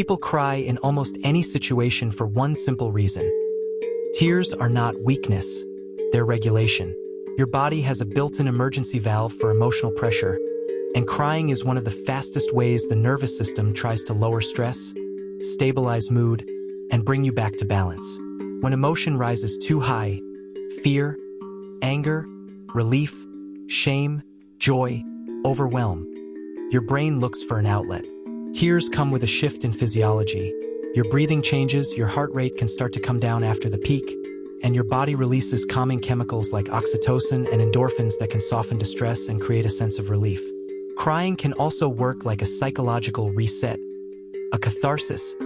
People cry in almost any situation for one simple reason. Tears are not weakness, they're regulation. Your body has a built-in emergency valve for emotional pressure, and crying is one of the fastest ways the nervous system tries to lower stress, stabilize mood, and bring you back to balance. When emotion rises too high, fear, anger, relief, shame, joy, overwhelm, your brain looks for an outlet. Tears come with a shift in physiology. Your breathing changes, your heart rate can start to come down after the peak, and your body releases calming chemicals like oxytocin and endorphins that can soften distress and create a sense of relief. Crying can also work like a psychological reset, a catharsis,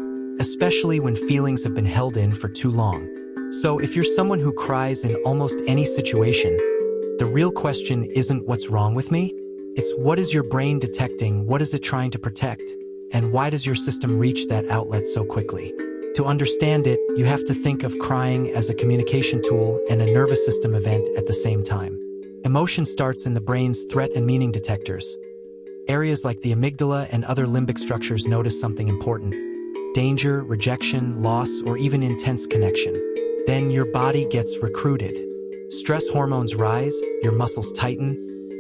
especially when feelings have been held in for too long. So if you're someone who cries in almost any situation, the real question isn't what's wrong with me, it's what is your brain detecting, what is it trying to protect, and why does your system reach that outlet so quickly? To understand it, you have to think of crying as a communication tool and a nervous system event at the same time. Emotion starts in the brain's threat and meaning detectors. Areas like the amygdala and other limbic structures notice something important: danger, rejection, loss, or even intense connection. Then your body gets recruited. Stress hormones rise, your muscles tighten,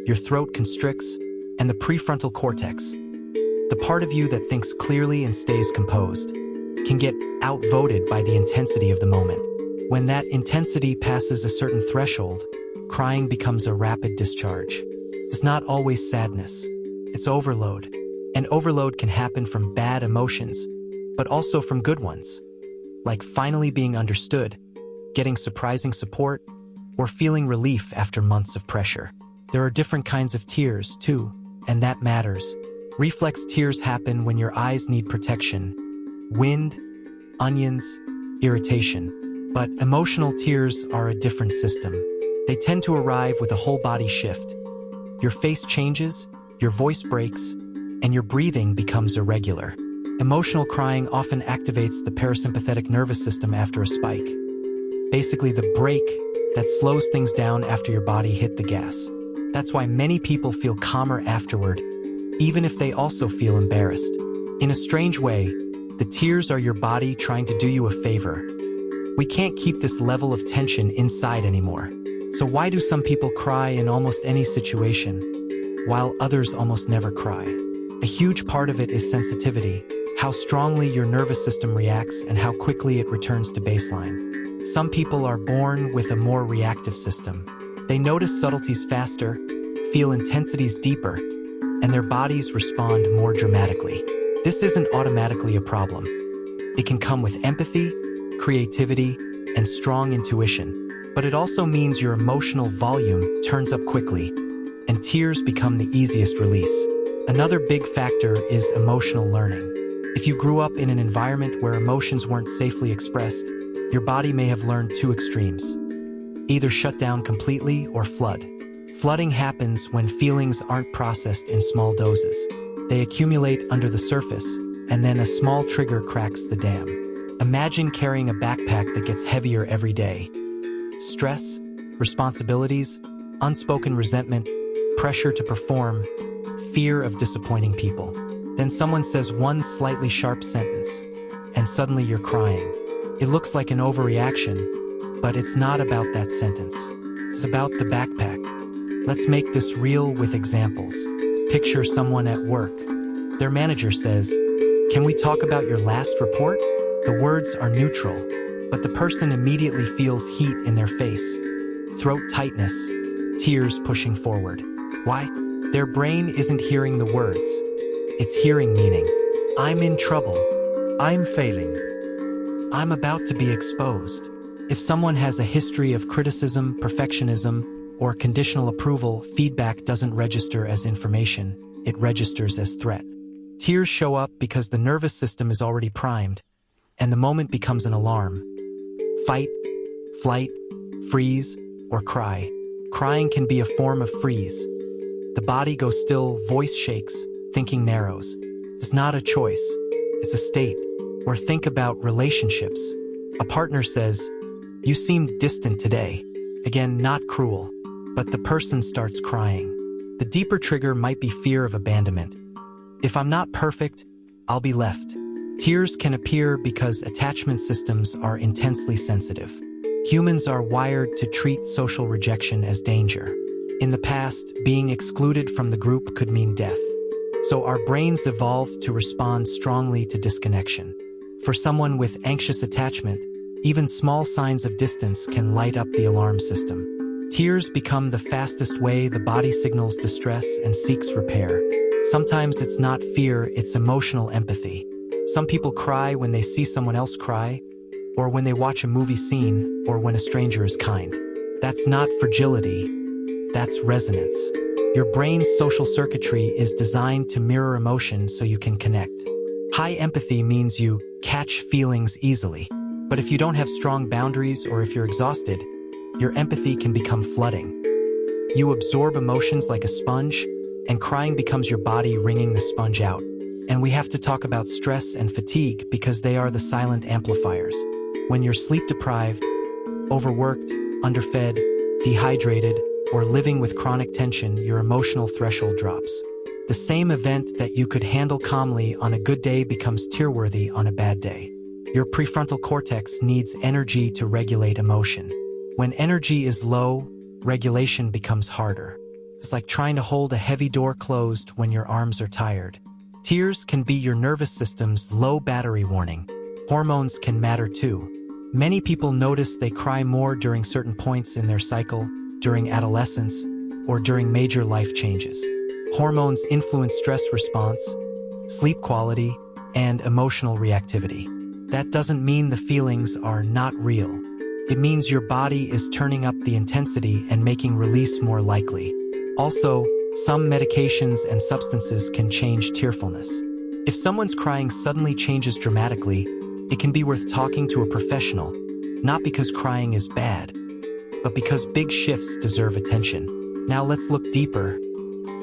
your throat constricts, and the prefrontal cortex, the part of you that thinks clearly and stays composed, can get outvoted by the intensity of the moment. When that intensity passes a certain threshold, crying becomes a rapid discharge. It's not always sadness, it's overload. And overload can happen from bad emotions, but also from good ones, like finally being understood, getting surprising support, or feeling relief after months of pressure. There are different kinds of tears, too, and that matters. Reflex tears happen when your eyes need protection, wind, onions, irritation. But emotional tears are a different system. They tend to arrive with a whole body shift. Your face changes, your voice breaks, and your breathing becomes irregular. Emotional crying often activates the parasympathetic nervous system after a spike. Basically the brake that slows things down after your body hit the gas. That's why many people feel calmer afterward, even if they also feel embarrassed. In a strange way, the tears are your body trying to do you a favor. We can't keep this level of tension inside anymore. So why do some people cry in almost any situation, while others almost never cry? A huge part of it is sensitivity, how strongly your nervous system reacts and how quickly it returns to baseline. Some people are born with a more reactive system. They notice subtleties faster, feel intensities deeper, and their bodies respond more dramatically. This isn't automatically a problem. It can come with empathy, creativity, and strong intuition. But it also means your emotional volume turns up quickly, and tears become the easiest release. Another big factor is emotional learning. If you grew up in an environment where emotions weren't safely expressed, your body may have learned two extremes. Either shut down completely or flood. Flooding happens when feelings aren't processed in small doses. They accumulate under the surface, and then a small trigger cracks the dam. Imagine carrying a backpack that gets heavier every day. Stress, responsibilities, unspoken resentment, pressure to perform, fear of disappointing people. Then someone says one slightly sharp sentence, and suddenly you're crying. It looks like an overreaction, but it's not about that sentence. It's about the backpack. Let's make this real with examples. Picture someone at work. Their manager says, "Can we talk about your last report?" The words are neutral, but the person immediately feels heat in their face, throat tightness, tears pushing forward. Why? Their brain isn't hearing the words. It's hearing meaning. I'm in trouble. I'm failing. I'm about to be exposed. If someone has a history of criticism, perfectionism, or conditional approval, feedback doesn't register as information, it registers as threat. Tears show up because the nervous system is already primed, and the moment becomes an alarm. Fight, flight, freeze, or cry. Crying can be a form of freeze. The body goes still, voice shakes, thinking narrows. It's not a choice, it's a state. Or think about relationships. A partner says, "You seemed distant today." Again, not cruel, but the person starts crying. The deeper trigger might be fear of abandonment. If I'm not perfect, I'll be left. Tears can appear because attachment systems are intensely sensitive. Humans are wired to treat social rejection as danger. In the past, being excluded from the group could mean death. So our brains evolved to respond strongly to disconnection. For someone with anxious attachment, even small signs of distance can light up the alarm system. Tears become the fastest way the body signals distress and seeks repair. Sometimes it's not fear, it's emotional empathy. Some people cry when they see someone else cry, or when they watch a movie scene, or when a stranger is kind. That's not fragility, that's resonance. Your brain's social circuitry is designed to mirror emotion so you can connect. High empathy means you catch feelings easily. But if you don't have strong boundaries or if you're exhausted, your empathy can become flooding. You absorb emotions like a sponge, and crying becomes your body wringing the sponge out. And we have to talk about stress and fatigue because they are the silent amplifiers. When you're sleep-deprived, overworked, underfed, dehydrated, or living with chronic tension, your emotional threshold drops. The same event that you could handle calmly on a good day becomes tear-worthy on a bad day. Your prefrontal cortex needs energy to regulate emotion. When energy is low, regulation becomes harder. It's like trying to hold a heavy door closed when your arms are tired. Tears can be your nervous system's low battery warning. Hormones can matter too. Many people notice they cry more during certain points in their cycle, during adolescence, or during major life changes. Hormones influence stress response, sleep quality, and emotional reactivity. That doesn't mean the feelings are not real. It means your body is turning up the intensity and making release more likely. Also, some medications and substances can change tearfulness. If someone's crying suddenly changes dramatically, it can be worth talking to a professional, not because crying is bad, but because big shifts deserve attention. Now let's look deeper.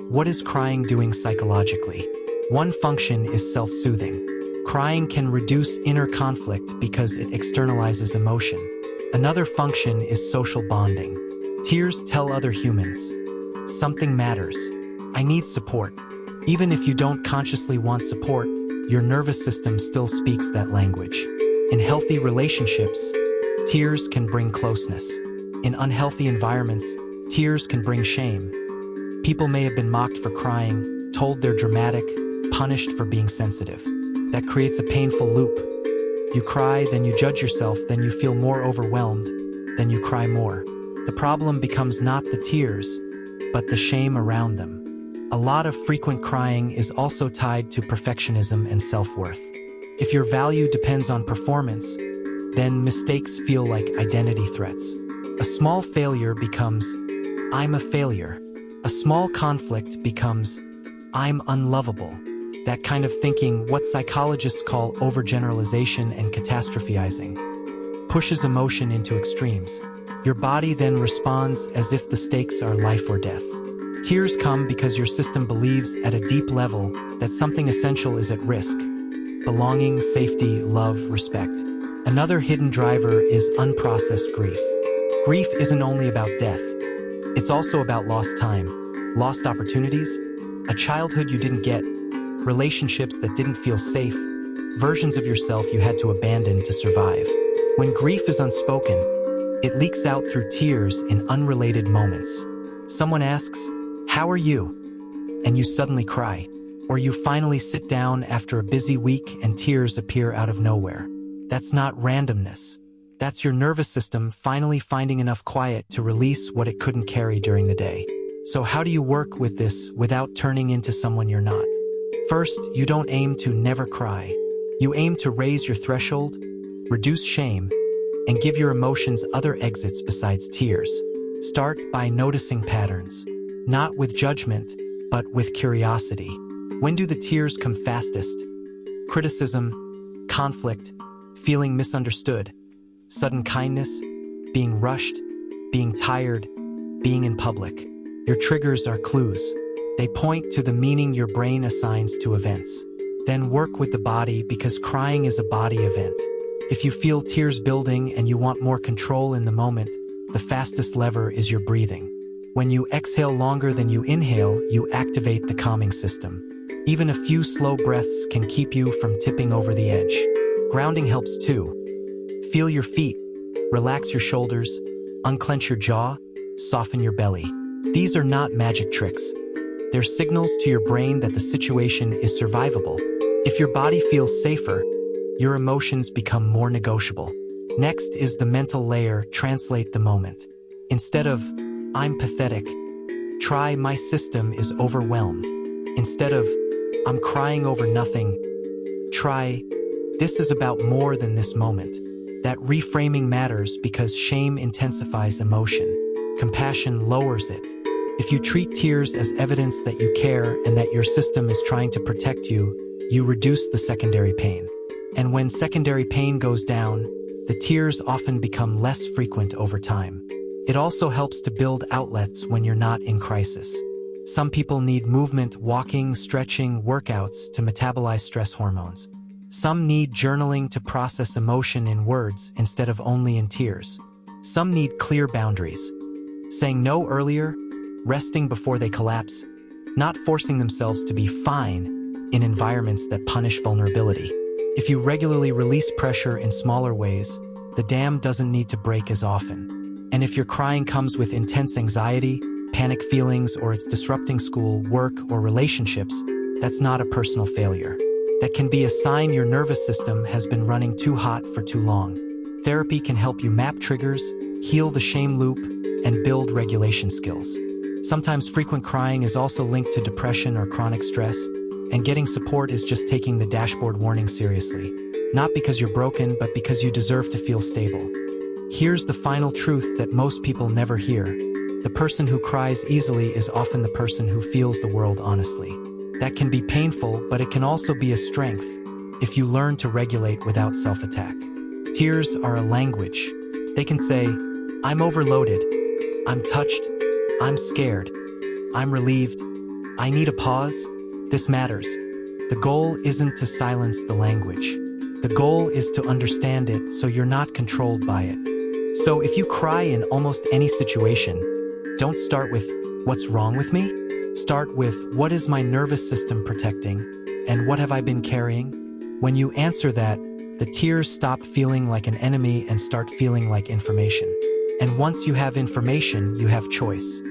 What is crying doing psychologically? One function is self-soothing. Crying can reduce inner conflict because it externalizes emotion. Another function is social bonding. Tears tell other humans, something matters. I need support. Even if you don't consciously want support, your nervous system still speaks that language. In healthy relationships, tears can bring closeness. In unhealthy environments, tears can bring shame. People may have been mocked for crying, told they're dramatic, punished for being sensitive. That creates a painful loop. You cry, then you judge yourself, then you feel more overwhelmed, then you cry more. The problem becomes not the tears, but the shame around them. A lot of frequent crying is also tied to perfectionism and self-worth. If your value depends on performance, then mistakes feel like identity threats. A small failure becomes, I'm a failure. A small conflict becomes, I'm unlovable. That kind of thinking, what psychologists call overgeneralization and catastrophizing, pushes emotion into extremes. Your body then responds as if the stakes are life or death. Tears come because your system believes at a deep level that something essential is at risk. Belonging, safety, love, respect. Another hidden driver is unprocessed grief. Grief isn't only about death. It's also about lost time, lost opportunities, a childhood you didn't get, relationships that didn't feel safe, versions of yourself you had to abandon to survive. When grief is unspoken, it leaks out through tears in unrelated moments. Someone asks, "How are you?" and you suddenly cry. Or you finally sit down after a busy week and tears appear out of nowhere. That's not randomness. That's your nervous system finally finding enough quiet to release what it couldn't carry during the day. So how do you work with this without turning into someone you're not? First, you don't aim to never cry. You aim to raise your threshold, reduce shame, and give your emotions other exits besides tears. Start by noticing patterns, not with judgment, but with curiosity. When do the tears come fastest? Criticism, conflict, feeling misunderstood, sudden kindness, being rushed, being tired, being in public. Your triggers are clues. They point to the meaning your brain assigns to events. Then work with the body because crying is a body event. If you feel tears building and you want more control in the moment, the fastest lever is your breathing. When you exhale longer than you inhale, you activate the calming system. Even a few slow breaths can keep you from tipping over the edge. Grounding helps too. Feel your feet, relax your shoulders, unclench your jaw, soften your belly. These are not magic tricks. They're signals to your brain that the situation is survivable. If your body feels safer, your emotions become more negotiable. Next is the mental layer. Translate the moment. Instead of, I'm pathetic, try, my system is overwhelmed. Instead of, I'm crying over nothing, try, this is about more than this moment. That reframing matters because shame intensifies emotion. Compassion lowers it. If you treat tears as evidence that you care and that your system is trying to protect you, you reduce the secondary pain. And when secondary pain goes down, the tears often become less frequent over time. It also helps to build outlets when you're not in crisis. Some people need movement, walking, stretching, workouts to metabolize stress hormones. Some need journaling to process emotion in words instead of only in tears. Some need clear boundaries. Saying no earlier, resting before they collapse, not forcing themselves to be fine in environments that punish vulnerability. If you regularly release pressure in smaller ways, the dam doesn't need to break as often. And if your crying comes with intense anxiety, panic feelings, or it's disrupting school, work, or relationships, that's not a personal failure. That can be a sign your nervous system has been running too hot for too long. Therapy can help you map triggers, heal the shame loop, and build regulation skills. Sometimes frequent crying is also linked to depression or chronic stress, and getting support is just taking the dashboard warning seriously. Not because you're broken, but because you deserve to feel stable. Here's the final truth that most people never hear. The person who cries easily is often the person who feels the world honestly. That can be painful, but it can also be a strength if you learn to regulate without self-attack. Tears are a language. They can say, I'm overloaded, I'm touched, I'm scared, I'm relieved, I need a pause. This matters. The goal isn't to silence the language. The goal is to understand it so you're not controlled by it. So if you cry in almost any situation, don't start with, what's wrong with me? Start with, what is my nervous system protecting? And what have I been carrying? When you answer that, the tears stop feeling like an enemy and start feeling like information. And once you have information, you have choice.